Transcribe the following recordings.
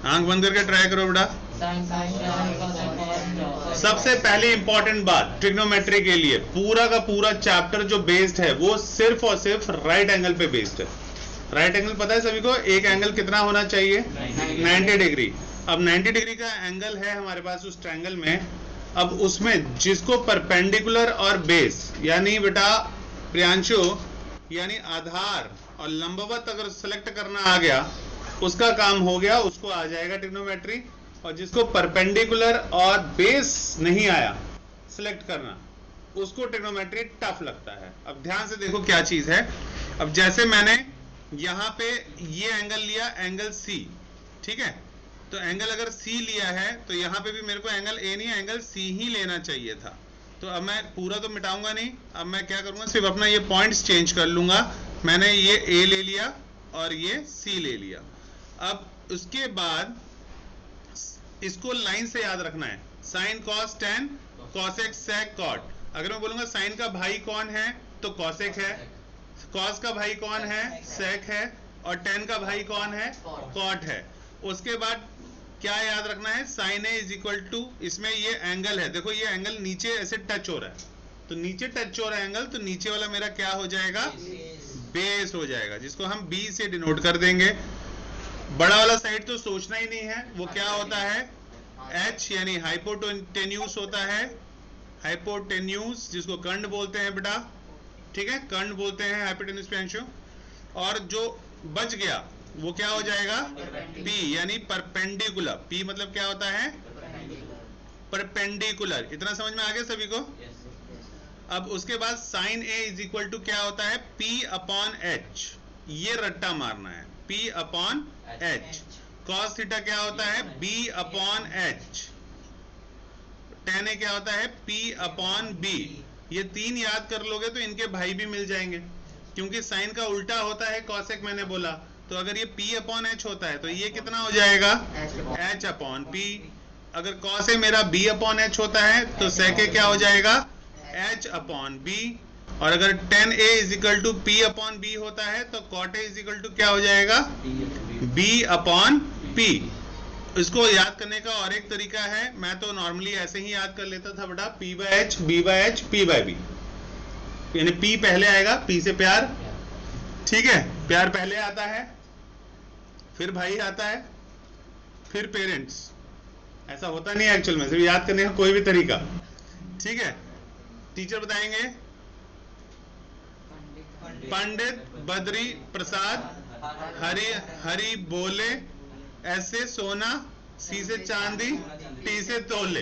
आंख बंद करके ट्राई करो बेटा। सबसे पहली इंपॉर्टेंट बात ट्रिग्नोमेट्री के लिए, पूरा का पूरा चैप्टर जो बेस्ड है वो सिर्फ और सिर्फ राइट एंगल पे बेस्ड है। राइट एंगल पता है सभी को, एक एंगल कितना होना चाहिए? 90 डिग्री। अब 90 डिग्री का एंगल है हमारे पास उस ट्रायंगल में। अब उसमें जिसको परपेंडिकुलर और बेस, यानी बेटा प्रियांशु, यानी आधार और लंबवत अगर सेलेक्ट करना आ गया, उसका काम हो गया, उसको आ जाएगा ट्रिग्नोमेट्री। और जिसको परपेंडिकुलर और बेस नहीं आया सिलेक्ट करना, उसको ट्रिग्नोमेट्री टफ लगता है। अब ध्यान से देखो क्या चीज है। अब जैसे मैंने यहां पे ये एंगल लिया, एंगल सी, ठीक है, तो एंगल अगर सी लिया है तो यहां पे भी मेरे को एंगल ए नहीं, एंगल सी ही लेना चाहिए था। तो अब मैं पूरा तो मिटाऊंगा नहीं, अब मैं क्या करूंगा, सिर्फ अपना ये पॉइंट्स चेंज कर लूंगा। मैंने ये ए ले लिया और ये सी ले लिया। अब उसके बाद इसको लाइन से याद रखना है, sine cos tan cosec sec cot. अगर मैं बोलूंगा साइन का भाई कौन है तो कॉसेक है, कॉस का भाई कौन है सेक है, और टेन का भाई कौन है कॉट है। उसके बाद क्या याद रखना है, sine A is equal to, इसमें ये एंगल है, देखो ये एंगल नीचे ऐसे टच हो रहा है, तो नीचे टच हो रहा है एंगल, तो नीचे वाला मेरा क्या हो जाएगा, बेस हो जाएगा, जिसको हम बी से डिनोट कर देंगे। बड़ा वाला साइड तो सोचना ही नहीं है, वो क्या होता है, एच यानी हाइपोटेन्यूस होता है, हाइपोटेन्यूस जिसको कर्ण बोलते हैं बेटा, ठीक है, कर्ण बोलते हैं हाइपोटेन्यूस प्रियांशु। और जो बच गया वो क्या हो जाएगा, P यानी परपेंडिकुलर। P मतलब क्या होता है, परपेंडिकुलर। इतना समझ में आ गया सभी को? अब उसके बाद sine A is equal to क्या होता है, P अपॉन H, ये रट्टा मारना है, P upon H। Cos theta क्या होता है, B upon H। tan A क्या होता है, P अपॉन B। ये तीन याद कर लोगे तो इनके भाई भी मिल जाएंगे, क्योंकि साइन का उल्टा होता है कॉसेक, मैंने बोला। तो अगर ये P अपॉन H होता है तो ये कितना हो जाएगा, H अपॉन P। अगर कॉस ए मेरा B अपॉन H होता है तो सेक ए क्या हो जाएगा, H अपॉन B। और अगर tan A is equal to P upon B होता है तो cot A is equal to क्या हो जाएगा, B अपॉन P। इसको याद करने का और एक तरीका है, मैं तो नॉर्मली ऐसे ही याद कर लेता था बेटा, P by H, B by H, P by B, यानी P पहले आएगा, P से प्यार, ठीक है, प्यार पहले आता है, फिर भाई आता है, फिर पेरेंट्स। ऐसा होता नहीं है एक्चुअल में, सिर्फ याद करने का कोई भी तरीका, ठीक है। टीचर बताएंगे, पंडित बद्री प्रसाद हरि हरि बोले, ऐसे सोना, सी से चांदी, टी से तोले।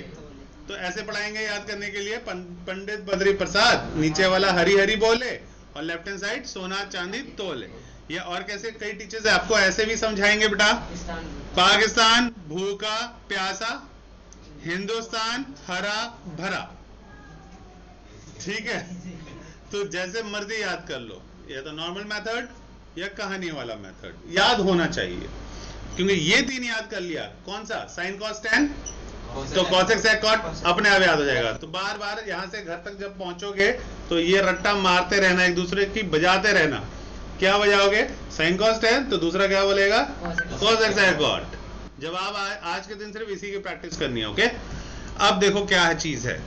तो ऐसे पढ़ाएंगे याद करने के लिए, पंडित बद्री प्रसाद, नीचे वाला हरि हरि बोले और लेफ्ट हैंड साइड सोना चांदी तोले। ये और कैसे कई टीचर्स आपको ऐसे भी समझाएंगे बेटा, पाकिस्तान भूखा प्यासा, हिंदुस्तान हरा भरा, ठीक है। तो जैसे मर्जी याद कर लो, या तो नॉर्मल मेथड या कहानी वाला मेथड याद होना चाहिए, क्योंकि ये तीन याद कर लिया, कौन सा, साइन कॉस टेन, तो कॉसेक सेक कॉट अपने आप याद हो जाएगा। तो बार बार यहां से घर तक जब पहुंचोगे तो ये रट्टा मारते रहना, एक दूसरे की बजाते रहना। क्या बजाओगे, साइन कॉस टेन, तो दूसरा क्या बोलेगा, कॉसेक सेक कॉट। जवाब आज के दिन सिर्फ इसी की प्रैक्टिस करनी है, ओके। अब देखो क्या है चीज है,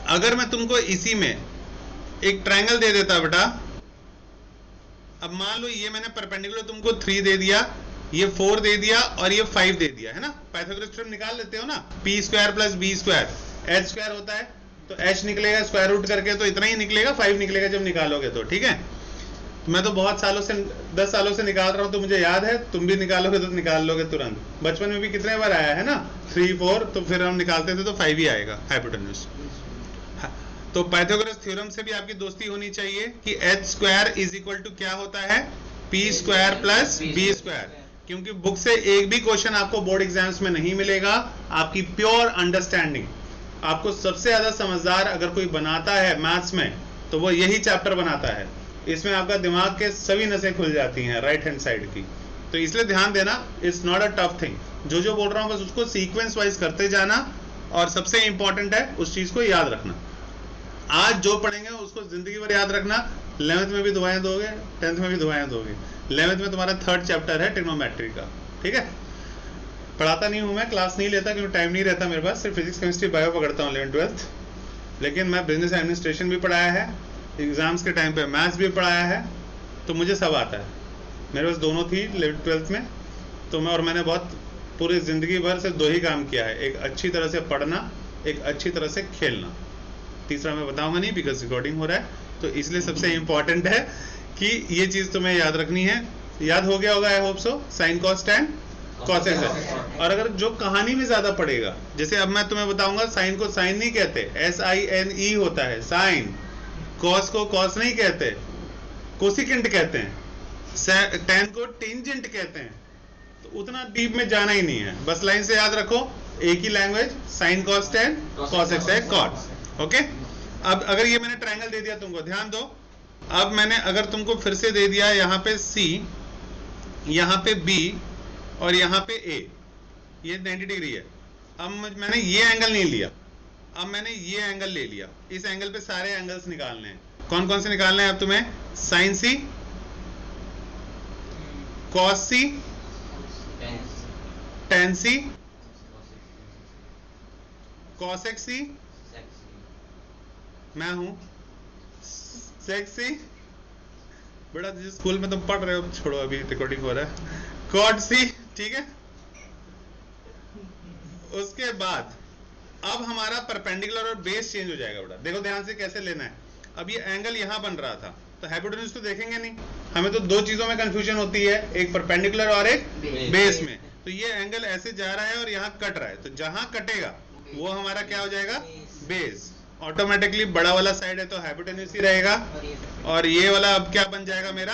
अगर मैं तुमको इसी में एक ट्रायंगल दे देता बेटा, अब मान लो ये मैंने परपेंडिकुलर तुमको 3 दे दिया, ये 4 दे दिया और ये 5 दे दिया, है ना। पाइथागोरस थ्योरम निकाल लेते हो ना, p square plus b square, h square होता है, तो h निकलेगा स्क्वायर रूट करके, तो इतना ही निकलेगा, 5 निकलेगा जब निकालोगे तो, ठीक है। मैं तो बहुत सालों से, 10 सालों से निकाल रहा हूं, तो मुझे याद है, तुम भी निकालोगे तो निकाल लोगे तुरंत। बचपन में भी कितने बार आया है ना, 3 4, तो फिर हम निकालते थे तो 5 ही आएगा हाइपोटेन्यूस। तो पाइथागोरस थ्योरम से भी आपकी दोस्ती होनी चाहिए कि h square is equal to क्या होता है, p square plus b square. क्योंकि बुक से एक भी क्वेश्चन आपको बोर्ड एग्जाम्स में नहीं मिलेगा, आपकी प्योर अंडरस्टैंडिंग। आपको सबसे ज्यादा समझदार अगर कोई बनाता है मैथ्स में तो वो यही चैप्टर बनाता है। इसमें आपका दिमाग के सभी नसें खुल जाती हैं राइट हैंड साइड की। तो इसलिए ध्यान देना, it's not a tough thing. जो बोल रहा हूं बस उसको सीक्वेंस वाइज करते जाना, और सबसे इंपॉर्टेंट है उस चीज को याद रखना। आज जो पढ़ेंगे उसको जिंदगी भर याद रखना। 11th में भी दुआएं दोगे, 10th में भी दुआएं दोगे। 11th में तुम्हारा 3rd चैप्टर है ट्रिग्नोमेट्री का, ठीक है। पढ़ाता नहीं हूँ मैं, क्लास नहीं लेता क्योंकि टाइम नहीं रहता मेरे पास, सिर्फ फिजिक्स केमिस्ट्री बायो पकड़ता हूँ 11th 12th। लेकिन मैं बिजनेस एडमिनिस्ट्रेशन भी पढ़ाया है, एग्जाम्स के टाइम पे मैथ्स भी पढ़ाया है, तो मुझे सब आता है। मेरे पास दोनों थी 11th 12th में, तो मैंने बहुत पूरी ज़िंदगी भर सिर्फ 2 ही काम किया है, एक अच्छी तरह से पढ़ना, एक अच्छी तरह से खेलना। तीसरा मैं बताऊंगा नहीं बिकॉज रिकॉर्डिंग हो रहा है, तो इसलिए सबसे इम्पॉर्टेंट है कि ये चीज़ तुम्हें याद रखनी है। याद हो गया होगा I hope so, sign cos tan cos x. और अगर जो कहानी में ज़्यादा पड़ेगा, जैसे अब मैं तुम्हें बताऊंगा साइन को साइन नहीं कहते, SINE होता है साइन। कॉस को कॉस नहीं कहते, कोसिकेंट कहते हैं। टैन को टेंजेंट कहते हैं। तो उतना डीप में जाना ही नहीं है, बस लाइन से याद रखो, एक ही language, sine cos tan cos X है कॉट। ओके, अब अगर ये मैंने ट्रायंगल दे दिया तुमको, ध्यान दो, अब मैंने अगर तुमको फिर से दे दिया यहाँ पे C, यहाँ पे B और यहाँ पे A, ये 90 डिग्री है। अब मैंने ये एंगल नहीं लिया, अब मैंने ये एंगल ले लिया। इस एंगल पे सारे एंगल्स निकालने हैं। कौन कौन से निकालने हैं अब तुम्हें? Sine C, cos C, tan C, cosec C, मैं हूं sec C, बड़ा जिस स्कूल में तुम पढ़ रहे हो छोड़ो, अभी रिकॉर्डिंग हो रहा है, cot C, ठीक है। उसके बाद अब हमारा परपेंडिकुलर और बेस चेंज हो जाएगा बेटा। देखो ध्यान से कैसे लेना है। अब ये एंगल यहां बन रहा था, तो हाइपोटेन्यूज तो देखेंगे नहीं, हमें तो 2 चीजों में कंफ्यूजन होती है, एक परपेंडिकुलर और एक बेस में। तो ये एंगल ऐसे जा रहा है और यहाँ कट रहा है, तो जहां कटेगा वो हमारा क्या हो जाएगा? बेस। ऑटोमेटिकली बड़ा वाला साइड है तो हाइपोटेन्यूज ही रहेगा, और ये वाला अब क्या बन जाएगा मेरा?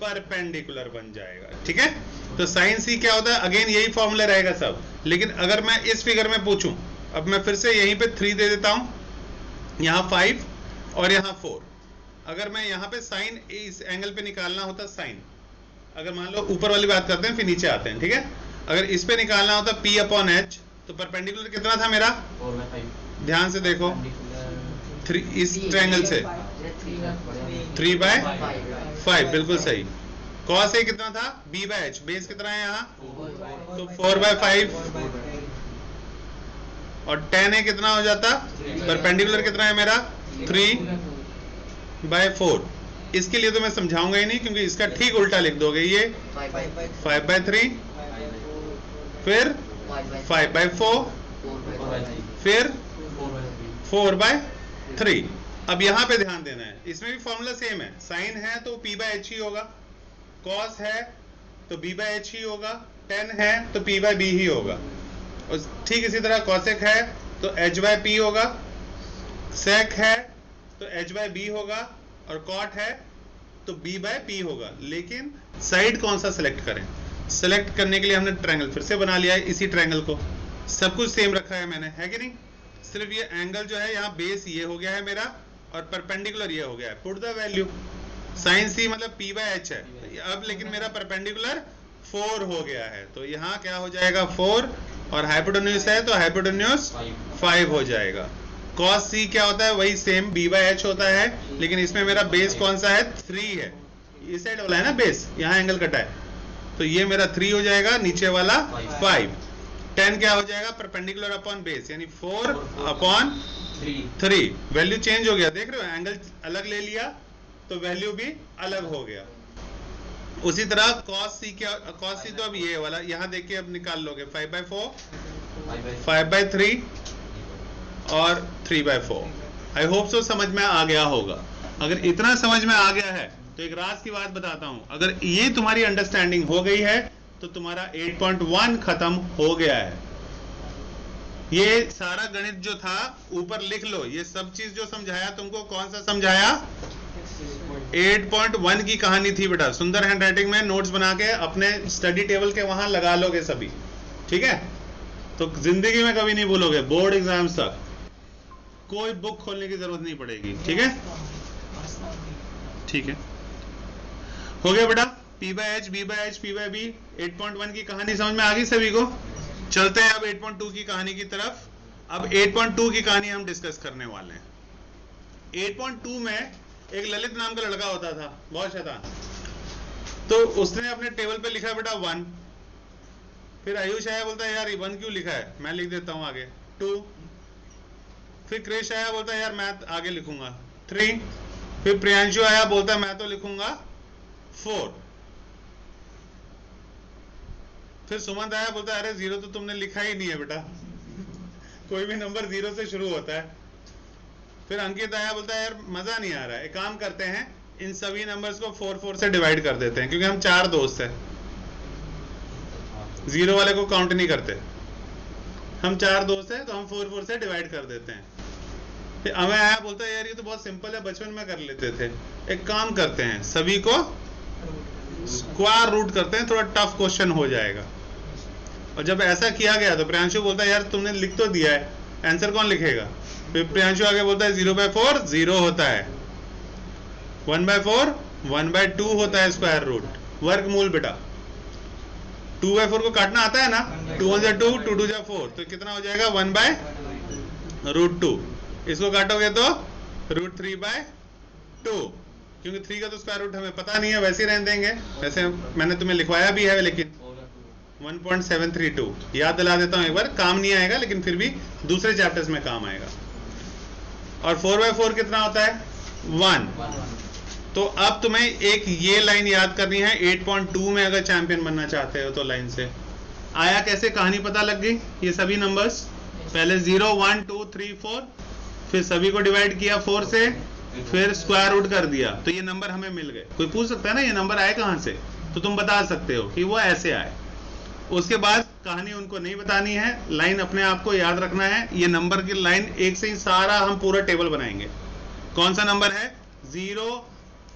परपेंडिकुलर बन जाएगा, ठीक है। तो साइन C क्या होता है? अगेन यही फॉर्मूला रहेगा सब, लेकिन अगर मैं इस फिगर में पूछूं, अब मैं फिर से यहीं पे 3 दे देता हूं, यहाँ 5 और यहाँ 4। अगर मैं यहाँ पे साइन इस एंगल पे निकालना होता साइन, अगर मान लो ऊपर वाली बात करते हैं फिर नीचे आते हैं, ठीक है। अगर इस पे निकालना होता P/H, तो परपेंडिकुलर कितना था मेरा? 4/5। ध्यान से देखो, 3 इस ट्रायंगल से 3/5, बिल्कुल सही। cos A कितना था? B/H, बेस कितना है यहाँ? तो 4/5। और tan A कितना हो जाता? परपेंडिकुलर कितना है मेरा? 3/4। इसके लिए तो मैं समझाऊंगा ही नहीं, क्योंकि इसका ठीक उल्टा लिख दोगे, ये 5/3, फिर 5/4, फिर 4/3। अब यहाँ पे ध्यान देना है, इसमें भी फॉर्मूला सेम है। साइन है तो P/H ही होगा, कॉस है तो B/H ही होगा, tan है तो P/B ही होगा। और ठीक इसी तरह कॉसेक है तो H/P होगा, सेक है तो H/B होगा, और कॉट है तो B/P होगा। लेकिन साइड कौन सा सिलेक्ट करें? सिलेक्ट करने के लिए हमने ट्रायंगल फिर से बना लिया है, इसी ट्रायंगल को सब कुछ सेम रखा है मैंने, है कि नहीं। सिर्फ ये एंगल जो है यहाँ बेस ये हो गया है मेरा, और परपेंडिकुलर ये हो गया है। Put the value, sine C मतलब P/H है, अब लेकिन मेरा परपेंडिकुलर 4 हो गया है, तो यहाँ क्या हो जाएगा? 4, और हाइपोटेन्यूज है तो हाइपोटेन्यूज 5 हो जाएगा। cos C क्या होता है? वही सेम B/H होता है, लेकिन इसमें मेरा बेस कौन सा है? 3 है। इस साइड वाला है ना बेस, यहाँ एंगल कटा है, तो ये मेरा 3 हो जाएगा, नीचे वाला 5। tan क्या हो जाएगा? परपेंडिकुलर अपॉन बेस, यानी 4/3। वैल्यू चेंज हो गया, देख रहे हो, एंगल अलग ले लिया तो वैल्यू भी अलग हो गया। उसी तरह cos C क्या? cos C तो अब ये वाला यहाँ देखिए, अब निकाल लोगे 5/4, 5/3 और 3/4। आई होप सो समझ में आ गया होगा। अगर इतना समझ में आ गया है तो एक राज की बात बताता हूं, अगर ये तुम्हारी अंडरस्टैंडिंग हो गई है तो तुम्हारा 8.1 खत्म हो गया है। ये सारा गणित जो था ऊपर लिख लो, ये सब चीज जो समझाया तुमको, कौन सा समझाया? 8.1 की कहानी थी बेटा। सुंदर हैंडराइटिंग में नोट्स बना के अपने स्टडी टेबल के वहां लगा लोगे सभी, ठीक है। तो जिंदगी में कभी नहीं भूलोगे, बोर्ड एग्जाम्स तक कोई बुक खोलने की जरूरत नहीं पड़ेगी, ठीक है। ठीक है, हो गया बेटा। P/H, B/H, P/B, 8.1 की कहानी समझ में आ गई सभी को। चलते हैं अब 8.2 की कहानी की तरफ। अब 8.2 की कहानी हम डिस्कस करने वाले हैं। 8.2 में एक ललित नाम का लड़का होता था, बहुत शैतान। तो उसने अपने टेबल पे लिखा बेटा 1, फिर आयुष आया बोलता है यार 1 क्यों लिखा है, मैं लिख देता हूं आगे 2। फिर क्रिश आया बोलता है यार मैं आगे लिखूंगा 3। फिर प्रियांशु आया बोलता है मैं तो लिखूंगा 4। फिर सुमंत आया बोलता है अरे 0 तो तुमने लिखा ही नहीं है बेटा, कोई भी नंबर 0 से शुरू होता है। फिर अंकित आया बोलता है यार मजा नहीं आ रहा है, एक काम करते हैं इन सभी नंबर्स को 4 से डिवाइड कर देते हैं, क्योंकि हम 4 दोस्त हैं, 0 वाले को काउंट नहीं करते, हम 4 दोस्त हैं तो हम 4 से डिवाइड कर देते हैं। फिर अमय आया बोलता है यार ये तो बहुत सिंपल है, बचपन में कर लेते थे, एक काम करते हैं सभी को स्क्वायर रूट करते हैं, थोड़ा टफ क्वेश्चन हो जाएगा। और जब ऐसा किया गया तो प्रियांशु बोलता है यार तुमने लिख तो दिया है, आंसर कौन लिखेगा? फिर प्रियांशु आगे बोलता है 0/4 0 होता है, 1/4 1/2 होता है स्क्वायर रूट, वर्गमूल बेटा। 2/4 को काटना आता है ना, 2 1 2 2 2 4, तो कितना हो जाएगा 1/√2। इसको काटोगे तो √3/2, क्योंकि 3 का तो स्क्वायर रूट हमें पता नहीं है, वैसे ही रहने देंगे, वैसे मैंने तुम्हें लिखवाया भी है, लेकिन 1.732 याद दिला देता हूं एक बार, काम नहीं आएगा लेकिन फिर भी दूसरे चैप्टर्स में काम आएगा। और 4/4 कितना होता है 1। तो अब तुम्हें एक ये लाइन याद करनी है 8.2 में, अगर चैंपियन बनना चाहते हो तो लाइन से आया कैसे, कहानी पता लग गई। ये सभी नंबर्स पहले 0 1 2 3 4, फिर सभी को डिवाइड किया 4 से, फिर स्क्वायर रूट कर दिया, तो ये नंबर हमें मिल गए। कोई पूछ सकता है ना ये नंबर आए कहां से, तो तुम बता सकते हो कि वो ऐसे आए। उसके बाद कहानी उनको नहीं बतानी है, लाइन अपने आप को याद रखना है। ये नंबर की लाइन एक से ही सारा हम पूरा टेबल बनाएंगे। कौन सा नंबर है 0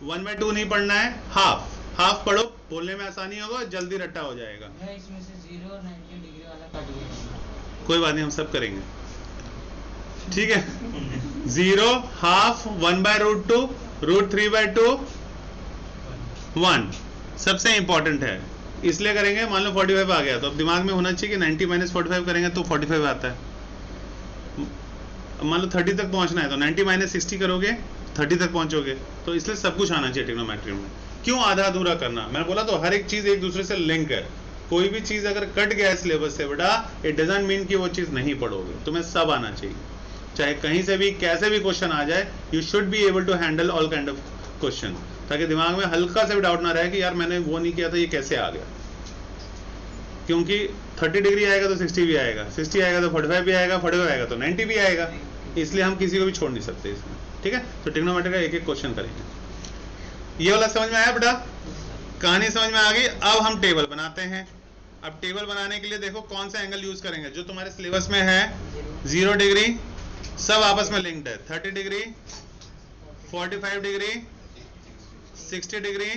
1/2 नहीं पढ़ना है, हाफ पढ़ो, बोलने में आसानी होगा, जल्दी रट्टा हो जाएगा। इसमें से 0 और 90 डिग्री वाला काट दिया, कोई बात नहीं, हम सब करेंगे, ठीक है। 0 हाफ 1/√2 √3/2 1 सबसे इंपॉर्टेंट है, इसलिए करेंगे। मान लो 45 आ गया तो अब दिमाग में होना चाहिए कि 90 - 45 करेंगे तो 45 आता है। मान लो 30 तक पहुंचना है तो 90 - 60 करोगे 30 तक पहुंचोगे, तो इसलिए सब कुछ आना चाहिए ट्रिग्नोमेट्री में। क्यों आधा अधूरा करना, मैंने बोला तो हर एक चीज एक दूसरे से लिंक है। कोई भी चीज अगर कट गया है सिलेबस से बेटा, इट डजंट मीन कि वो चीज नहीं पढ़ोगे, तुम्हें सब आना चाहिए, चाहे कहीं से भी कैसे भी क्वेश्चन आ जाए, you should be able to handle all kind of question, ताकि दिमाग में हल्का से भी डाउट ना रहे कि यार मैंने वो नहीं किया था, ये कैसे आ गया। क्योंकि 30 डिग्री आएगा तो 60 भी आएगा, 60 आएगा तो 45 भी आएगा, 45 आएगा तो 90 भी आएगा, इसलिए हम किसी को भी छोड़ नहीं सकते इसमें, ठीक है। तो ट्रिग्नोमेट्री का एक एक क्वेश्चन करेंगे। ये वाला समझ में आया बेटा, कहानी समझ में आ गई। अब हम टेबल बनाते हैं। अब टेबल बनाने के लिए देखो कौन सा एंगल यूज करेंगे, जो तुम्हारे सिलेबस में है 0 डिग्री, सब आपस में लिंक्ड है, 30 डिग्री 45 डिग्री 60 डिग्री,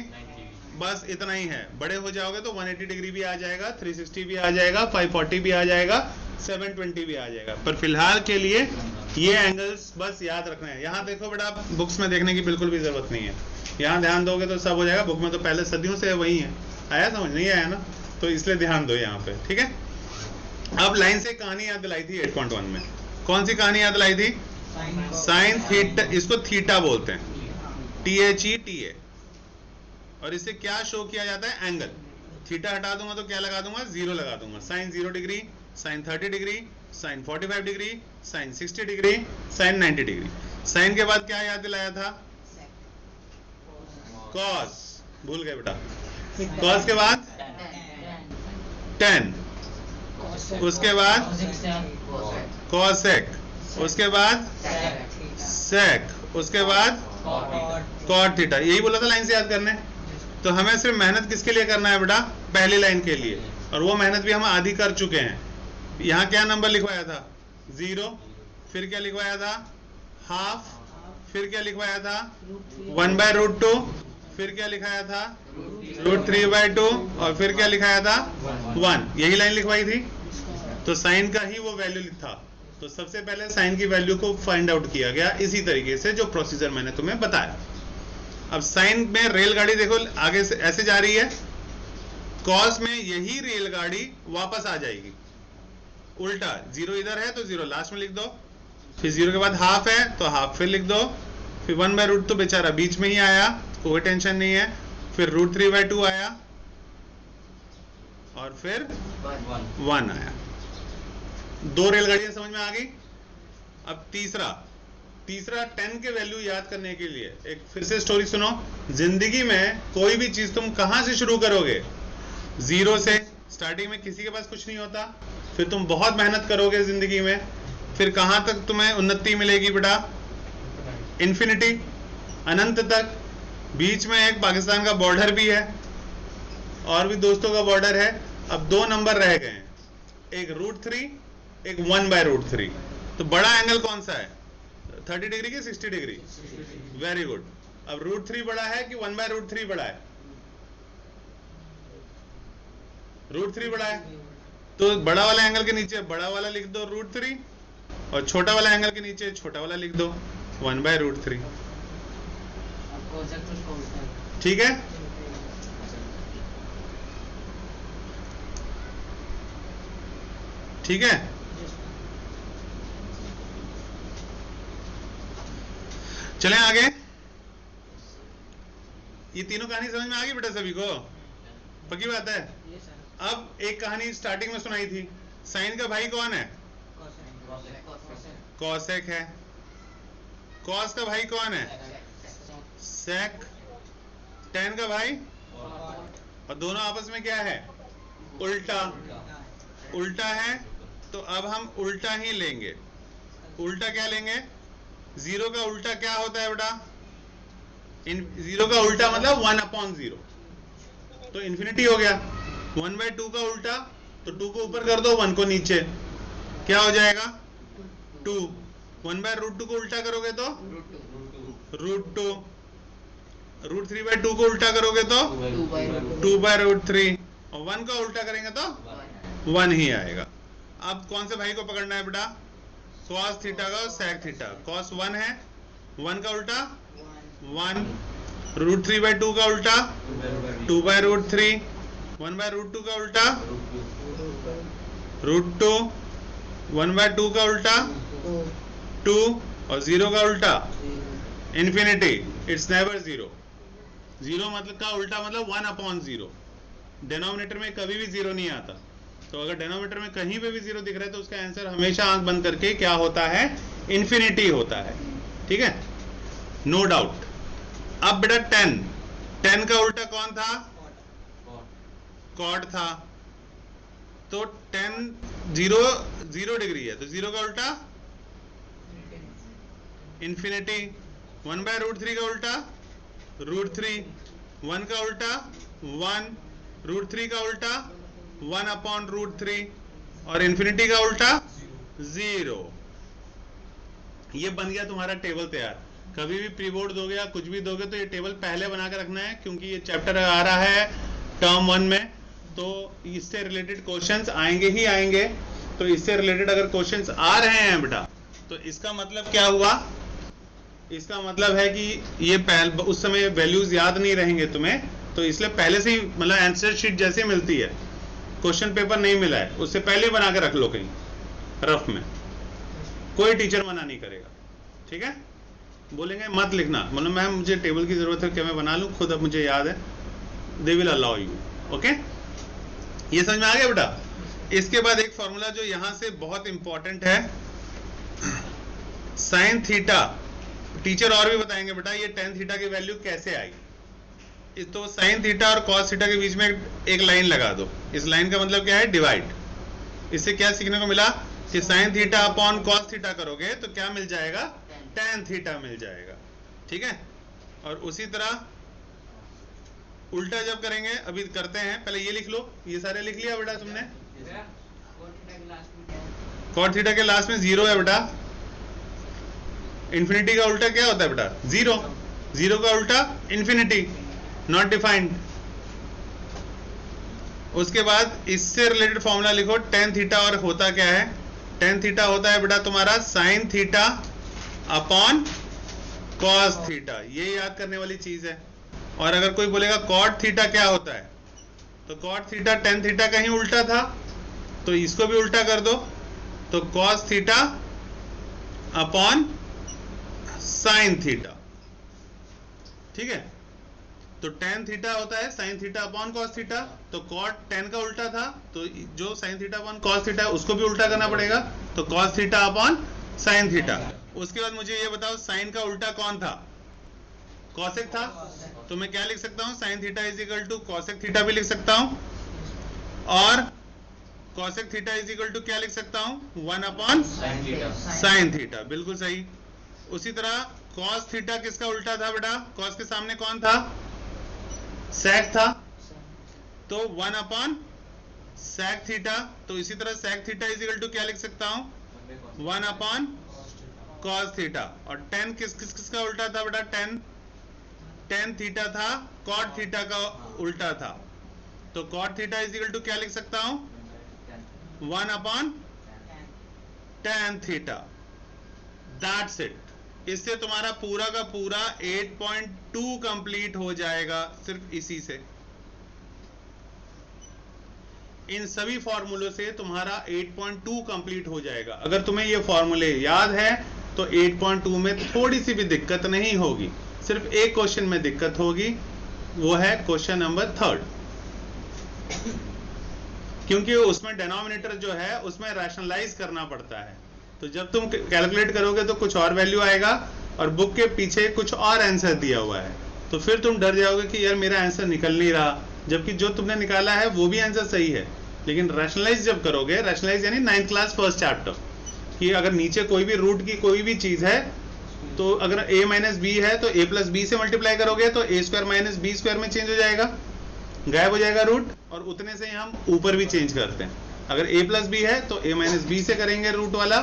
बस इतना ही है। बड़े हो जाओगे तो 180 डिग्री भी आ जाएगा, 360 भी आ जाएगा, 540 भी आ जाएगा, 720 भी आ जाएगा, पर फिलहाल के लिए ये एंगल्स बस याद रखना है। यहाँ देखो बेटा, बुक्स में देखने की बिल्कुल भी जरूरत नहीं है, यहाँ ध्यान दोगे तो सब हो जाएगा। बुक में तो पहले सदियों से वही है, आया समझ नहीं आया ना, तो इसलिए ध्यान दो यहाँ पे, ठीक है। अब लाइन से कहानी याद दिलाई थी 8.1 में, कौन सी कहानी याद दिलाई थी, साइन थीटा, इसको थीटा बोलते हैं, THETA, और इससे क्या शो किया जाता है, एंगल। थीटा हटा दूंगा तो क्या लगा दूंगा, 0 लगा दूंगा। Sine 0 degree, sine 30 degree, sine 45 degree, sine 60 degree, sine 90 degree. Sine के बाद क्या याद दिलाया था, कॉस, भूल गए बेटा। कॉस के बाद tan, उसके बाद कॉसेक, उसके बाद सेक, उसके बाद कॉट थीटा। यही बोला था लाइन से याद करने। तो हमें सिर्फ मेहनत किसके लिए करना है बेटा, पहली लाइन के लिए, और वो मेहनत भी हम आधी कर चुके हैं। यहाँ क्या नंबर लिखवाया था, 0, फिर क्या लिखवाया था, हाफ, फिर क्या लिखवाया था, 1/√2, फिर क्या लिखाया था, √3/2, और फिर क्या लिखाया था, 1। यही लाइन लिखवाई थी। तो साइन का ही वो वैल्यू था, तो सबसे पहले साइन की वैल्यू को फाइंड आउट किया गया इसी तरीके से, जो प्रोसीजर मैंने तुम्हें बताया। अब साइन में रेलगाड़ी देखो आगे से ऐसे जा रही है, कॉस में यही रेलगाड़ी वापस आ जाएगी उल्टा। 0 इधर है तो 0 लास्ट में लिख दो, फिर 0 के बाद हाफ है तो हाफ फिर लिख दो, फिर 1/√2 तो बेचारा बीच में ही आया, कोई टेंशन नहीं है, फिर √3/2 आया, और फिर 1 आया। 2 रेलगाड़ियां समझ में आ गई। अब तीसरा 10 के वैल्यू याद करने के लिए एक फिर से स्टोरी सुनो। जिंदगी में कोई भी चीज तुम कहां से शुरू करोगे? 0 से। स्टार्टिंग में किसी के पास कुछ नहीं होता, फिर तुम बहुत मेहनत करोगे जिंदगी में, फिर कहां तक तुम्हें उन्नति मिलेगी बेटा? इन्फिनिटी, अनंत तक। बीच में एक पाकिस्तान का बॉर्डर भी है और भी दोस्तों का बॉर्डर है। अब 2 नंबर रह गए हैं, एक √3, एक 1/√3। तो बड़ा एंगल कौन सा है? 30 डिग्री की 60 डिग्री? Very good. अब √3 बड़ा है कि 1/√3 बड़ा है? √3 बड़ा है, तो बड़ा वाला एंगल के नीचे बड़ा वाला लिख दो √3 और छोटा वाला एंगल के नीचे छोटा वाला लिख दो 1/√3। ठीक है? ठीक है। चलें आगे। ये तीनों कहानी समझ में आ गई बेटा सभी को? पक्की बात है। अब एक कहानी स्टार्टिंग में सुनाई थी। साइन का भाई कौन है? कॉसेक है। कॉस का भाई कौन है? सेक। टेन का भाई? और दोनों आपस में क्या है? उल्टा। उल्टा है तो अब हम उल्टा ही लेंगे। उल्टा क्या लेंगे? 0 का उल्टा क्या होता है बेटा? 0 का उल्टा मतलब 1/0, तो इन्फिनिटी हो गया। 1/2 का उल्टा, तो 2 को ऊपर कर दो, 1 को नीचे, क्या हो जाएगा? 2। 1/√2 को उल्टा करोगे तो √2। √3/2 को उल्टा करोगे तो 2/√3, और 1 का उल्टा करेंगे तो 1 ही आएगा। अब कौन से भाई को पकड़ना है बेटा? cos थीटा का और sec थीटा। cos 1 है, 1 का उल्टा 1, √3/2 का उल्टा 2/√3, 1/√2 का उल्टा √2, 1/2 का उल्टा 2, और 0 का उल्टा इन्फिनिटी। It's never 0। 0 मतलब का उल्टा मतलब 1/0। डिनोमिनेटर में कभी भी 0 नहीं आता। तो अगर डिनोमिनेटर में कहीं पे भी 0 दिख रहा है तो उसका आंसर हमेशा आंख बंद करके क्या होता है? इन्फिनिटी होता है। ठीक है, नो डाउट। अब बेटा 10 का उल्टा कौन था? कॉट था। तो 10 0 डिग्री है, तो 0 का उल्टा इन्फिनिटी। 1/√3 का उल्टा √3, 1 का उल्टा 1, √3 का उल्टा 1/√3, और इन्फिनिटी का उल्टा 0। ये बन गया तुम्हारा टेबल तैयार। कभी भी प्री बोर्ड दोगे या कुछ भी दोगे तो ये टेबल पहले बना के रखना है, क्योंकि ये चैप्टर आ रहा है टर्म 1 में, तो इससे रिलेटेड क्वेश्चंस आएंगे ही आएंगे। तो इससे रिलेटेड अगर क्वेश्चंस आ रहे हैं बेटा, तो इसका मतलब क्या हुआ? इसका मतलब है कि ये उस समय वैल्यूज याद नहीं रहेंगे तुम्हें, तो इसलिए पहले से ही मतलब आंसर शीट जैसे मिलती है, क्वेश्चन पेपर नहीं मिला है, उससे पहले बना के रख लो कहीं रफ में। कोई टीचर मना नहीं करेगा। ठीक है, बोलेंगे मत लिखना, मतलब मैम मुझे टेबल की जरूरत है, क्या मैं बना लूं खुद? अब मुझे याद है, they will allow you. Okay, ये समझ में आ गया बेटा? इसके बाद एक फॉर्मूला जो यहां से बहुत इंपॉर्टेंट है, साइन थीटा। टीचर और भी बताएंगे बेटा ये tan थीटा की वैल्यू कैसे आई। तो साइन थीटा और cos थीटा के बीच में एक लाइन लगा दो। इस लाइन का मतलब क्या है? डिवाइड। इससे क्या सीखने को मिला कि sine theta upon cos theta करोगे तो क्या मिल जाएगा? tan थीटा मिल जाएगा। ठीक है, और उसी तरह उल्टा जब करेंगे, अभी करते हैं, पहले ये लिख लो। ये सारे लिख लिया बेटा तुमने? cot थीटा के लास्ट में 0 है बेटा। इन्फिनिटी का उल्टा क्या होता है बेटा? 0। 0 का उल्टा इन्फिनिटी, नॉट डिफाइंड। उसके बाद इससे रिलेटेड फॉर्मूला लिखो tan थीटा, और होता क्या है? tan थीटा होता है बेटा तुम्हारा sin theta upon cos theta. ये याद करने वाली चीज है। और अगर कोई बोलेगा cot थीटा क्या होता है, तो cot थीटा tan थीटा का ही उल्टा था, तो इसको भी उल्टा कर दो, तो cos theta upon sin theta. ठीक है, तो tan थीटा होता है sin theta upon cos theta, तो cot tan का उल्टा था, तो जो sin theta upon cos theta है उसको भी उल्टा करना पड़ेगा, तो cos theta upon sin theta. उसके बाद मुझे ये बताओ sin का उल्टा कौन था? cosec था, तो मैं क्या लिख सकता हूँ? sin theta is equal to cosec theta भी लिख सकता हूँ, और cosec theta is equal to क्या लिख सकता हूँ? 1 अपॉन sin थीटा। बिल्कुल सही। उसी तरह cos थीटा किसका उल्टा था बेटा? cos के सामने कौन था? sec था, तो 1 अपॉन sec थीटा। तो इसी तरह sec theta is equal to क्या लिख सकता हूँ? 1 अपॉन cos थीटा। और tan किसका उल्टा था बेटा? tan थीटा था, cot थीटा का उल्टा था, तो cot theta is equal to क्या लिख सकता हूँ? 1 upon tan theta. That's it. इससे तुम्हारा पूरा का पूरा 8.2 कंप्लीट हो जाएगा सिर्फ इसी से। इन सभी फॉर्मूलों से तुम्हारा 8.2 कंप्लीट हो जाएगा। अगर तुम्हें ये फॉर्मूले याद है तो 8.2 में थोड़ी सी भी दिक्कत नहीं होगी, सिर्फ एक क्वेश्चन में दिक्कत होगी, वो है क्वेश्चन नंबर 3, क्योंकि उसमें डिनोमिनेटर जो है उसमें रैशनलाइज करना पड़ता है। तो जब तुम कैलकुलेट करोगे तो कुछ और वैल्यू आएगा और बुक के पीछे कुछ और आंसर दिया हुआ है, तो फिर तुम डर जाओगे कि यार मेरा आंसर निकल नहीं रहा, जबकि जो तुमने निकाला है वो भी आंसर सही है। लेकिन रैशनलाइज जब करोगे, रैशनलाइज यानी 9th क्लास फर्स्ट चैप्टर, कि अगर नीचे कोई भी रूट की कोई भी चीज है, तो अगर a माइनस बी है तो a प्लस बी से मल्टीप्लाई करोगे तो a square minus B square में चेंज हो जाएगा, गायब हो जाएगा रूट, और उतने से हम ऊपर भी चेंज करते हैं। अगर a प्लस बी है तो a माइनस बी से करेंगे रूट वाला,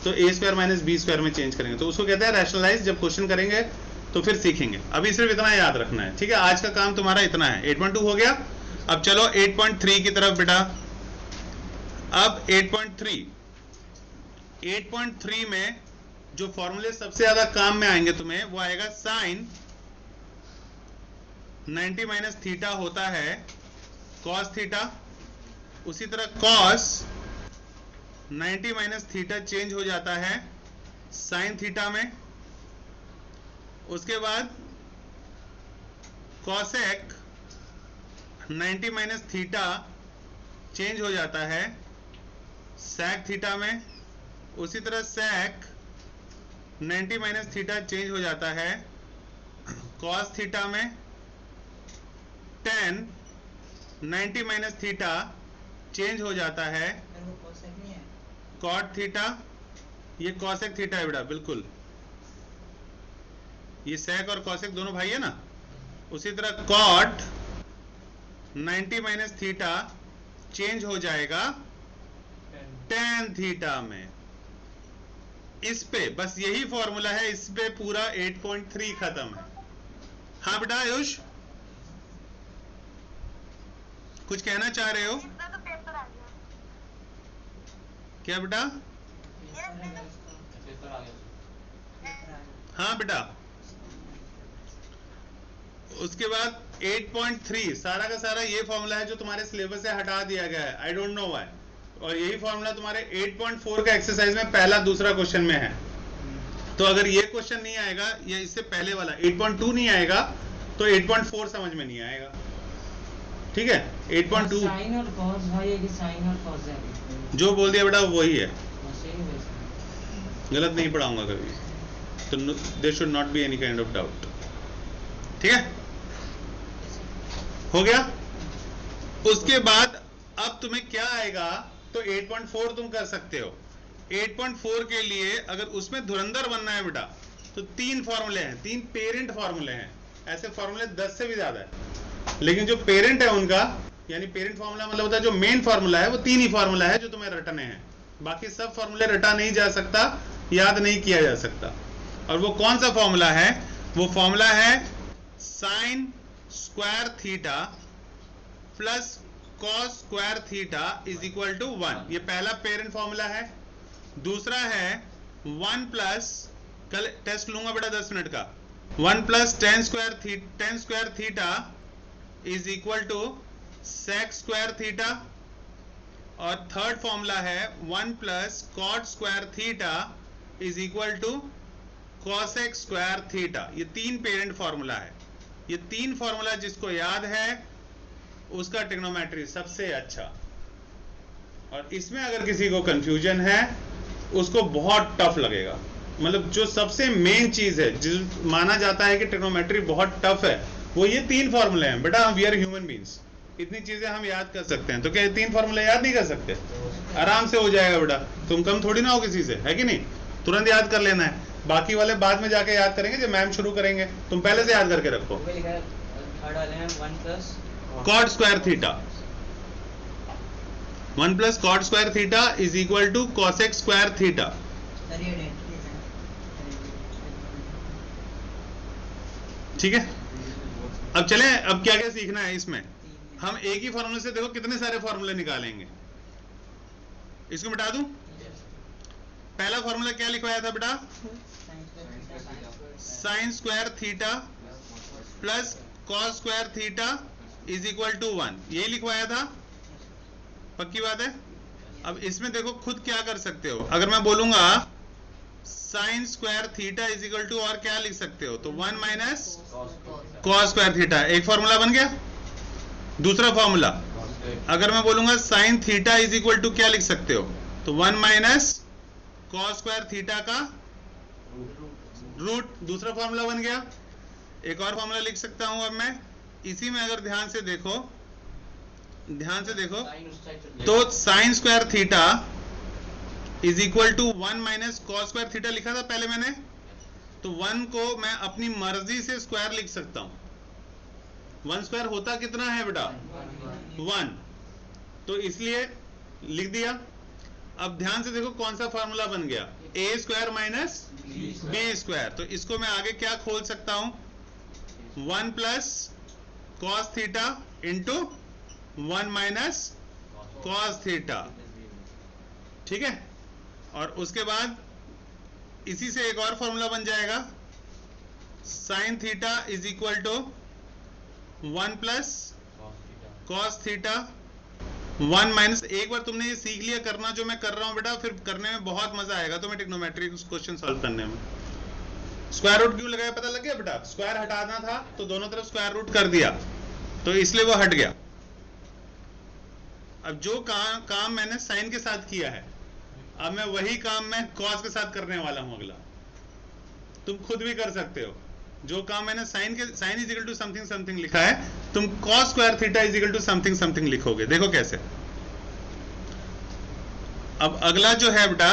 तो a square minus B square में चेंज करेंगे, तो उसको कहते हैं रैशनलाइज। जब क्वेश्चन करेंगे तो फिर सीखेंगे, अभी सिर्फ इतना याद रखना है, ठीक है। आज का काम तुम्हारा इतना है। 8.2 हो गया। अब चलो 8.3 की तरफ बेटा। अब 8.3 में जो फॉर्मूले सबसे ज्यादा काम में आएंगे तुम्हें, वो आएगा साइन 90 माइनस थीटा होता है कॉस थीटा, उसी तरह कॉस 90 माइनस थीटा चेंज हो जाता है साइन थीटा में, उसके बाद कॉसेक 90 माइनस थीटा चेंज हो जाता है सेक थीटा में, उसी तरह सेक 90 माइनस थीटा चेंज हो जाता है कॉस थीटा में, टेन 90 माइनस थीटा चेंज हो जाता है कॉट थीटा। ये कॉसेक थीटा है बेटा, बिल्कुल, ये सेक और कॉसेक दोनों भाई है ना। उसी तरह कॉट 90 माइनस थीटा चेंज हो जाएगा टेन थीटा में। इस पे बस यही फॉर्मूला है, इस पे पूरा 8.3 खत्म है। हाँ बेटा आयुष, कुछ कहना चाह रहे हो? तो पेपर आ गया। क्या बेटा? हाँ बेटा। उसके बाद 8.3 सारा का सारा ये फॉर्मूला है जो तुम्हारे सिलेबस से हटा दिया गया है, आई डोंट नो व्हाई, और यही फॉर्मूला तुम्हारे 8.4 का एक्सरसाइज में पहला दूसरा क्वेश्चन में है। तो अगर ये क्वेश्चन नहीं आएगा, या इससे पहले वाला 8.2 नहीं आएगा, तो 8.4 समझ में नहीं आएगा, ठीक है। 8.2 साइन और कॉस भाई है कि साइन और कॉस है? जो बोल दिया बेटा वही है, सेम वैसे। गलत नहीं पढ़ाऊंगा कभी, तो there should not be any kind of doubt, ठीक है। हो गया। उसके बाद अब तुम्हें क्या आएगा, तो 8.4 तुम कर सकते हो। 8.4 के लिए अगर उसमें धुरंधर बनना है बेटा, तो 3 फॉर्मूले हैं, 3 पेरेंट फॉर्मूले हैं। ऐसे फॉर्मूले 10 से भी ज्यादा है, लेकिन जो पेरेंट है उनका, यानी पेरेंट फॉर्मूला मतलब होता है जो मेन फॉर्मूला है, वो 3 ही फॉर्मूला है जो तुम्हें रटने हैं। बाकी सब फॉर्मूले रटा नहीं जा सकता, याद नहीं किया जा सकता। और वो कौन सा फॉर्मूला है? वो फॉर्मूला है sine square theta plus cos square theta is equal to 1। ये पहला पेरेंट फॉर्मूला है। दूसरा है 1 प्लस, कल टेस्ट लूंगा बेटा 10 मिनट का, 1 plus tan square theta is equal to sec square theta. और थर्ड फॉर्मूला है 1 plus cot square theta is equal to cosec square theta. ये 3 पेरेंट फॉर्मूला है। ये 3 फॉर्मूला जिसको याद है उसका ट्रिग्नोमेट्री सबसे अच्छा। और इसमें अगर किसी को कंफ्यूजन है उसको बहुत टफ लगेगा। मतलब जो सबसे मेन चीज है, जिस माना जाता है कि ट्रिग्नोमेट्री बहुत टफ है, वो ये 3 फॉर्मूले हैं। बेटा वी आर ह्यूमन बीइंग्स, इतनी चीजें हम याद कर सकते हैं, तो क्या ये 3 फॉर्मूले याद नहीं कर सकते? आराम से हो जाएगा बेटा। तुम कम थोड़ी ना हो किसी से, है कि नहीं? तुरंत याद कर लेना है। बाकी वाले बाद में जाके याद करेंगे जब मैम शुरू करेंगे, तुम पहले से याद करके रखो। Cot square theta, 1 plus cot square theta is equal to cosec square theta. ठीक है, अब चलें, अब क्या क्या सीखना है इसमें। हम एक ही फॉर्मूले से देखो कितने सारे फॉर्मूले निकालेंगे। इसको मिटा दूं? पहला फॉर्मूला क्या लिखवाया था बेटा? Sine square theta plus cos square theta is equal to 1, यही लिखवाया था। पक्की बात है? अब इसमें देखो खुद क्या कर सकते हो। अगर मैं बोलूंगा sine square theta is equal to, और क्या लिख सकते हो? तो 1 माइनस कॉस स्क्वायर थीटा, एक फॉर्मूला बन गया। दूसरा फॉर्मूला, अगर मैं बोलूंगा sine theta is equal to, क्या लिख सकते हो? तो 1 माइनस कॉस स्क्वायर थीटा का रूट, दूसरा फॉर्मूला बन गया। एक और फॉर्मूला लिख सकता हूं अब मैं इसी में, अगर ध्यान से देखो तो sine square theta is equal to 1 minus cos square theta लिखा था पहले मैंने, तो 1 को मैं अपनी मर्जी से स्क्वायर लिख सकता हूं। 1 स्क्वायर होता कितना है बेटा? 1, तो इसलिए लिख दिया। अब ध्यान से देखो कौन सा फॉर्मूला बन गया? A square minus B square. तो इसको मैं आगे क्या खोल सकता हूं? 1 plus cos theta into 1 minus cos theta. ठीक है, और उसके बाद इसी से एक और फॉर्मूला बन जाएगा, sine theta is equal to 1 plus cos theta 1 minus. एक बार तुमने ये सीख लिया करना जो मैं कर रहा हूं बेटा, फिर करने में बहुत मजा आएगा तुम्हें ट्रिग्नोमेट्री क्वेश्चन सॉल्व करने में। स्क्वायर रूट क्यों लगाया पता लग गया बेटा? स्क्वायर हटाना था तो दोनों तरफ स्क्वायर रूट कर दिया, तो इसलिए वो हट गया। अब जो काम मैंने साइन के साथ किया है, अब मैं वही काम मैं कॉस के साथ करने वाला हूं अगला। तुम खुद भी कर सकते हो। जो काम मैंने sine is equal to something something लिखा है, तुम cos square theta is equal to something something लिखोगे। देखो कैसे। अब अगला जो है बेटा,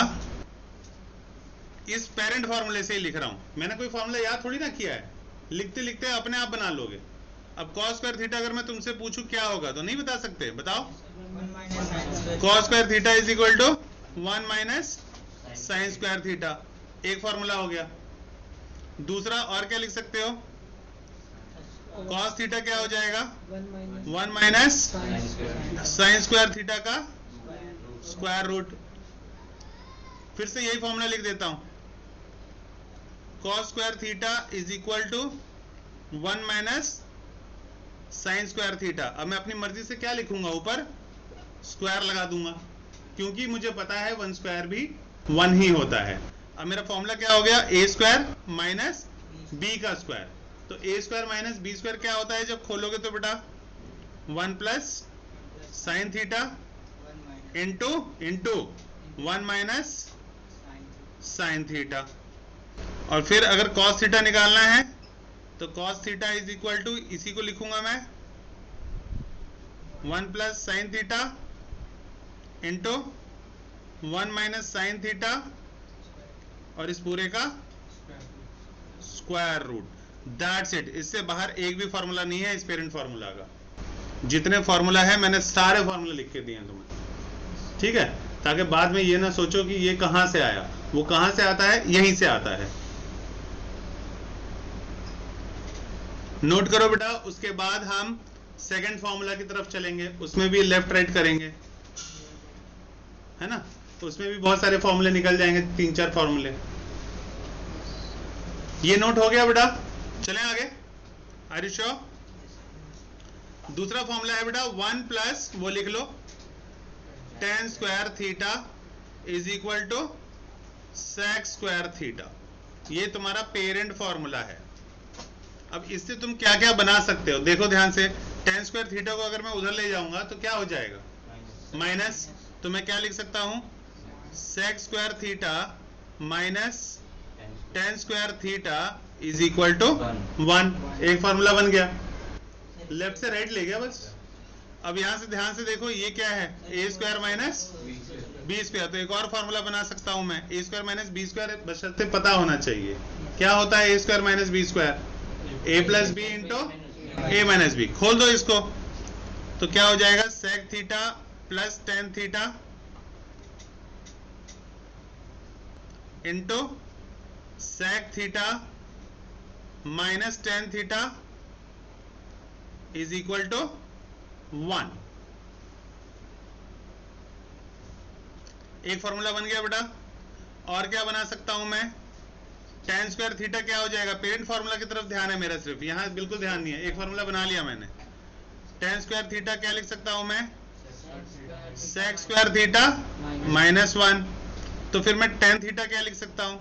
इस पेरेंट फॉर्मूले से ही लिख रहा हूं। मैंने कोई फॉर्मूला याद थोड़ी ना किया है, लिखते लिखते अपने आप बना लोगे। अब कॉस स्क्वायर थीटा अगर मैं तुमसे पूछूं क्या होगा, तो नहीं बता सकते? बताओ। Cos square theta is equal to 1 minus sine square theta, एक फॉर्मूला हो गया। दूसरा और क्या लिख सकते हो? कॉस थीटा क्या हो जाएगा? 1 माइनस साइन स्क्वायर थीटा का स्क्वायर रूट। फिर से यही फॉर्मूला लिख देता हूं, cos square theta is equal to 1 minus sine square theta. अब मैं अपनी मर्जी से क्या लिखूंगा? ऊपर स्क्वायर लगा दूंगा, क्योंकि मुझे पता है 1 स्क्वायर भी 1 ही होता है। अब मेरा फॉर्मूला क्या हो गया? ए स्क्वायर माइनस बी का स्क्वायर। तो a square minus B square क्या होता है जब खोलोगे तो बेटा? 1 plus sine theta into 1 minus sine theta. और फिर अगर कॉस थीटा निकालना है तो cos theta is equal to, इसी को लिखूंगा मैं 1 plus sine theta into 1 minus sine theta, और इस पूरे का स्क्वायर रूट। That's it. इससे बाहर एक भी फॉर्मूला नहीं है इस पेरेंट फॉर्मूला का। जितने फॉर्मूला है मैंने सारे फॉर्मूले लिख के दिए हैं तुम्हें, ठीक है? ताकि बाद में ये ना सोचो कि ये कहां से आया। वो कहां से आता है? यहीं से आता है। नोट करो बेटा। उसके बाद हम सेकंड फॉर्मूला की तरफ चलेंगे, उसमें भी लेफ्ट राइट करेंगे, है ना? तो उसमें भी बहुत सारे फॉर्मूले निकल जाएंगे, 3-4 फॉर्मूले। ये नोट हो गया बेटा? चलें आगे। Are you sure? दूसरा फॉर्मूला है बेटा 1 प्लस, वो लिख लो, tan square theta is equal to sec square theta. ये तुम्हारा पेरेंट फॉर्मूला है। अब इससे तुम क्या क्या बना सकते हो, देखो ध्यान से। tan स्क्वायर थीटा को अगर मैं उधर ले जाऊंगा तो क्या हो जाएगा, माइनस। तो मैं क्या लिख सकता हूं, sec square theta minus tan square theta is equal to 1। एक फॉर्मूला बन गया, लेफ्ट से राइट ले गया बस। अब यहां से ध्यान से देखो, ये क्या है, a square minus B square. तो एक और फॉर्मूला बना सकता हूं मैं, a square minus B square, बशर्ते पता होना चाहिए क्या होता है a square minus B square, a plus B into a minus b. खोल दो इसको, तो क्या हो जाएगा, sec theta plus tan theta into sec theta minus tan theta is equal to 1। एक फॉर्मूला बन गया बेटा। और क्या बना सकता हूं मैं, tan स्क्वायर थीटा क्या हो जाएगा, पेरेंट फॉर्मूला की तरफ ध्यान है मेरा, सिर्फ यहां बिल्कुल ध्यान नहीं है। एक फॉर्मूला बना लिया मैंने, tan स्क्वायर थीटा क्या लिख सकता हूं मैं, sec स्क्वायर थीटा माइनस 1। तो फिर मैं tan थीटा क्या लिख सकता हूं,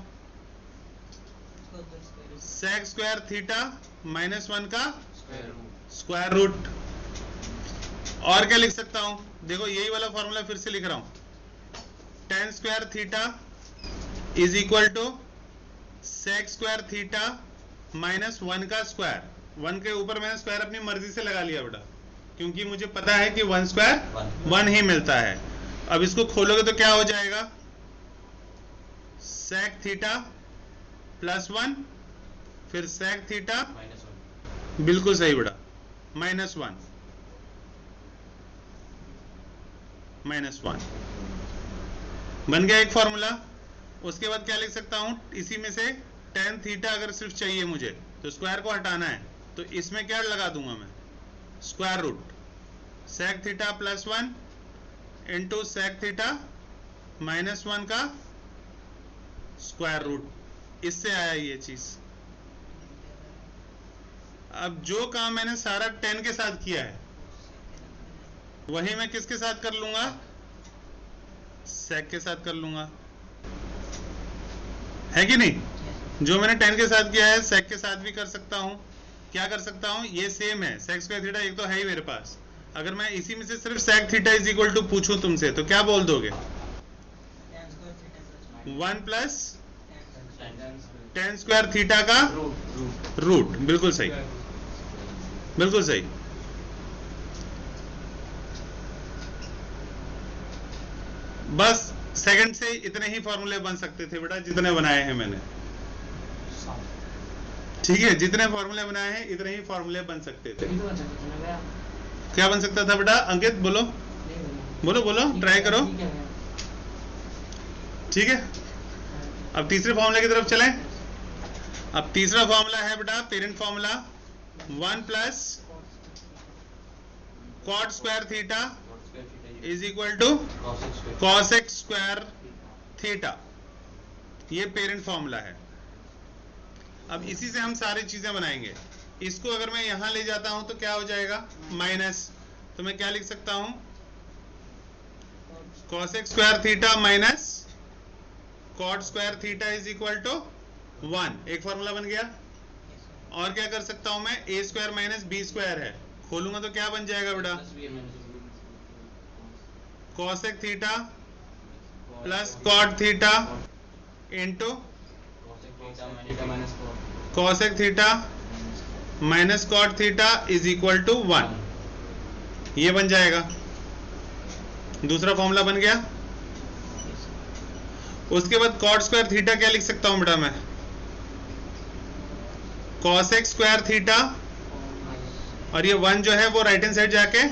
sec स्क्वायर थीटा माइनस 1 का स्क्वायर रूट। और क्या लिख सकता हूं, देखो यही वाला फॉर्मूला फिर से लिख रहा हूं, tan square theta is equal to sec square theta minus 1 का स्क्वायर। 1 के ऊपर मैंने स्क्वायर अपनी मर्जी से लगा लिया बेटा, क्योंकि मुझे पता है कि 1 स्क्वायर 1 ही मिलता है। अब इसको खोलोगे तो क्या हो जाएगा, sec थीटा प्लस 1 फिर sec थीटा बिल्कुल सही बेटा माइनस 1 बन गया एक फॉर्मूला। उसके बाद क्या लिख सकता हूं, इसी में से tan थीटा अगर सिर्फ चाहिए मुझे तो स्क्वायर को हटाना है, तो इसमें क्या लगा दूंगा मैं, square root sec theta plus 1 into sec theta minus 1 का स्क्वायर रूट। इससे आया ये चीज। अब जो काम मैंने सारा tan के साथ किया है वही मैं किसके साथ कर लूंगा, sec के साथ कर लूंगा, है कि नहीं। जो मैंने tan के साथ किया है sec के साथ भी कर सकता हूं। क्या कर सकता हूं, ये सेम है, sec स्क्वायर थीटा एक तो है ही मेरे पास। अगर मैं इसी में से सिर्फ sec theta is equal to पूछूं तुमसे तो क्या बोल दोगे, 1 प्लस tan स्क्वायर थीटा का रूट। बिल्कुल सही, बिल्कुल सही। बस सेकंड से इतने ही फॉर्मूले बन सकते थे बेटा जितने बनाए हैं मैंने, ठीक है। जितने फॉर्मूले बनाए हैं इतने ही फॉर्मूले बन सकते थे। क्या बन सकता था बेटा, अंकित बोलो बोलो बोलो, ट्राई करो, ठीक है। अब तीसरे फॉर्मूले की तरफ चलें। अब तीसरा फॉर्मूला है बेटा parent formula, 1 plus cot square theta is equal to cosec square theta. ये पेरेंट फॉर्मूला है। अब इसी से हम सारी चीजें बनाएंगे। इसको अगर मैं यहां ले जाता हूं तो क्या हो जाएगा, माइनस। तो मैं क्या लिख सकता हूं, cosec square theta minus cot square theta is equal to 1। एक फॉर्मूला बन गया। और क्या कर सकता हूं मैं, a square minus B square है, खोलूंगा तो क्या बन जाएगा बेटा, cosec theta plus cot theta into cosec theta minus cot theta is equal to 1। ये बन जाएगा, दूसरा फॉर्मूला बन गया। उसके बाद कॉट स्क्वायर थीटा क्या लिख सकता हूं बेटा मैं, cosec स्क्वायर थीटा, और ये 1 जो है वो राइट हैंड साइड जाके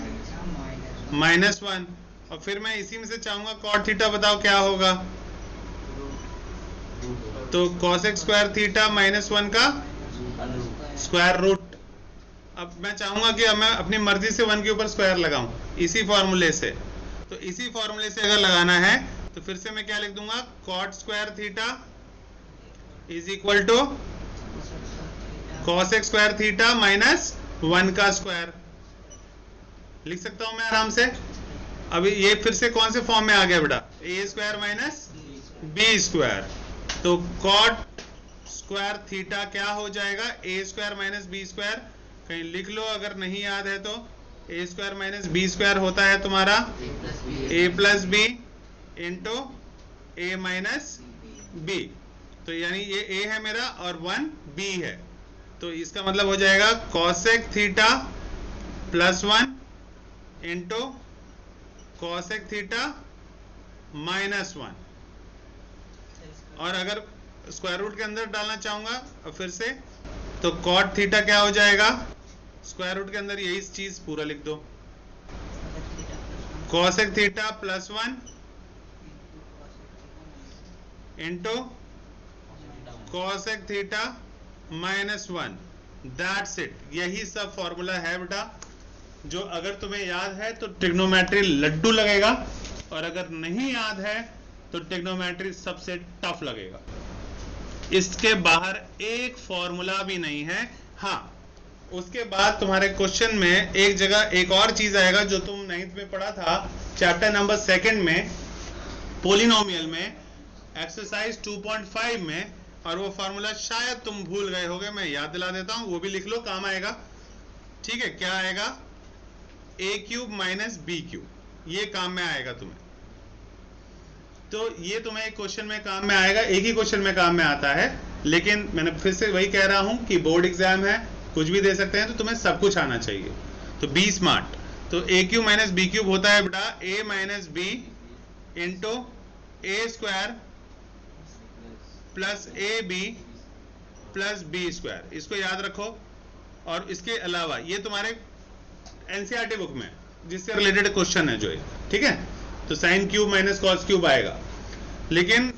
माइनस 1। और फिर मैं इसी में से चाहूंगा कॉट थीटा, बताओ क्या होगा, तो cosec स्क्वायर थीटा माइनस 1 का स्क्वायर रूट। अब मैं चाहूंगा कि अब मैं अपनी मर्जी से 1 के ऊपर स्क्वायर लगाऊं इसी फॉर्मूले से। तो इसी फॉर्मूले से अगर लगाना है तो फिर से मैं क्या लिख दूंगा, cot square theta is equal to cosec square theta minus 1 का स्क्वायर। लिख सकता हूं मैं आराम से। अभी ये फिर से कौन से फॉर्म में आ गया बेटा, ए स्क्वायर माइनस बी स्क्वायर। तो कॉट स्क्वायर थीटा क्या हो जाएगा, ए स्क्वायर माइनस बी स्क्वायर। कहीं लिख लो अगर नहीं याद है तो। A square minus B square होता है तुम्हारा ए plus B into a minus B. तो यानी ये ए है मेरा और 1 बी है, तो इसका मतलब हो जाएगा cosec theta plus 1 into cosec theta minus 1। और अगर स्क्वायर रूट के अंदर डालना चाहूंगा और फिर से, तो कॉट थीटा क्या हो जाएगा, स्क्वायर रूट के अंदर यही चीज पूरा लिख दो, cosec theta plus 1 into cosec theta minus 1। That's it. यही सब फॉर्मूला है बेटा, जो अगर तुम्हें याद है तो ट्रिग्नोमेट्री लड्डू लगेगा, और अगर नहीं याद है तो ट्रिग्नोमेट्री सबसे टफ लगेगा। इसके बाहर एक फॉर्मूला भी नहीं है। हाँ, उसके बाद तुम्हारे क्वेश्चन में एक जगह एक और चीज आएगा जो तुम 9th में पढ़ा था, चैप्टर नंबर 2 में, पोलिनोमियल में, एक्सरसाइज 2.5 में, और वो फॉर्मूला शायद तुम भूल गए होगे, मैं याद दिला देता हूं, वो भी लिख लो, काम आएगा। ठीक है, क्या आएगा, a cube minus b cube, ये काम में आएगा तुम्हें। तो ये तुम्हें एक क्वेश्चन में काम में आएगा, एक ही क्वेश्चन में काम में आता है, लेकिन मैंने फिर से वही कह रहा हूं कि बोर्ड एग्जाम है, कुछ भी दे सकते हैं, तो तुम्हें सब कुछ आना चाहिए। तो बी स्मार्ट। तो a cube minus b cube होता है बेटा a minus b into A square plus a B plus B square. इसको याद रखो। और इसके अलावा ये तुम्हारे एनसीईआरटी बुक में जिससे रिलेटेड क्वेश्चन है जो है, ठीक है, तो sine cube minus cos cube आएगा। लेकिन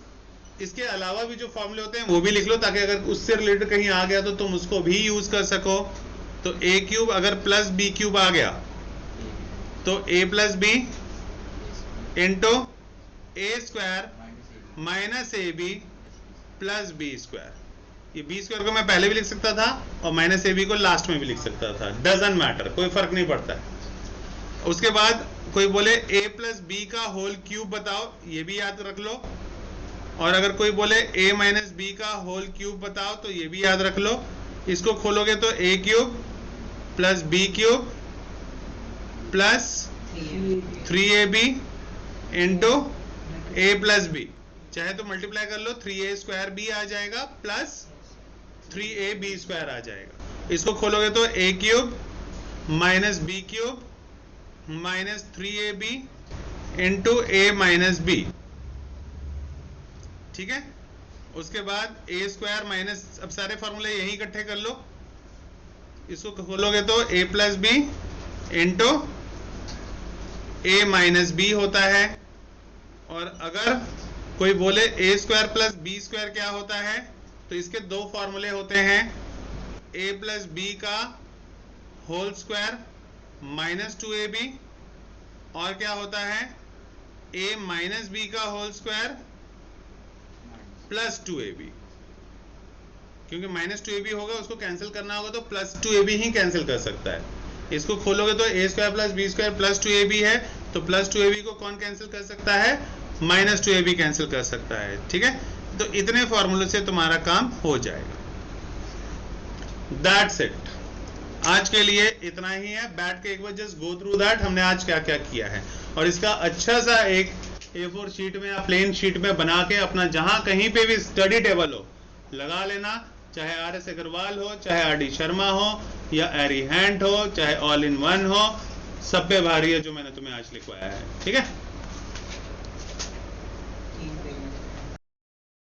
इसके अलावा भी जो फॉर्मूले होते हैं वो भी लिख लो, ताकि अगर उससे रिलेटेड कहीं आ गया तो तुम उसको भी यूज कर सको। तो ए क्यूब अगर प्लस बी क्यूब आ गया तो A plus B into A square minus A B plus B square. ये बी स्क्वायर को मैं पहले भी लिख सकता था और माइनस ए बी को लास्ट में भी लिख सकता था, डजंट मैटर, कोई फर्क नहीं पड़ता है। उसके बाद कोई बोले a प्लस बी का होल क्यूब बताओ, ये भी याद रख लो। और अगर कोई बोले a माइनस बी का होल क्यूब बताओ, तो ये भी याद रख लो। इसको खोलोगे तो a cube plus B cube plus 3ab into a plus b, चाहे तो मल्टीप्लाई कर लो, 3a स्क्वायर बी आ जाएगा प्लस 3ab स्क्वायर आ जाएगा। इसको खोलोगे तो a cube minus b cube minus 3ab into a minus b. ठीक है, उसके बाद a स्क्वायर माइनस, अब सारे फॉर्मूले यही इकट्ठे कर लो। इसको खोलोगे तो a plus B into a minus b होता है। और अगर कोई बोले a square plus B square क्या होता है, तो इसके दो फॉर्मूले होते हैं, a प्लस बी का होल स्क्वायर माइनस 2ab, और क्या होता है a माइनस बी का होल स्क्वायर प्लस 2ab। क्योंकि माइनस 2ab होगा, उसको कैंसिल करना होगा तो प्लस 2ab ही कैंसिल कर सकता है। इसको खोलोगे तो a square plus B square plus 2ab है, तो प्लस 2ab को कौन कैंसिल कर सकता है, माइनस 2ab कैंसिल कर सकता है। ठीक है, तो इतने फॉर्मूले से तुम्हारा काम हो जाएगा। दैट्स इट, आज के लिए इतना ही है। बैठ के एक बार जस्ट गो थ्रू दैट, हमने आज क्या क्या किया है, और इसका अच्छा सा एक A4 शीट में या प्लेन शीट में बना के अपना जहां कहीं पे भी स्टडी टेबल हो लगा लेना, चाहे RS अग्रवाल हो, चाहे RD शर्मा हो, या एरी हैंड हो, चाहे ऑल इन वन हो, सब पे भारी है जो मैंने तुम्हें आज लिखवाया है। ठीक है।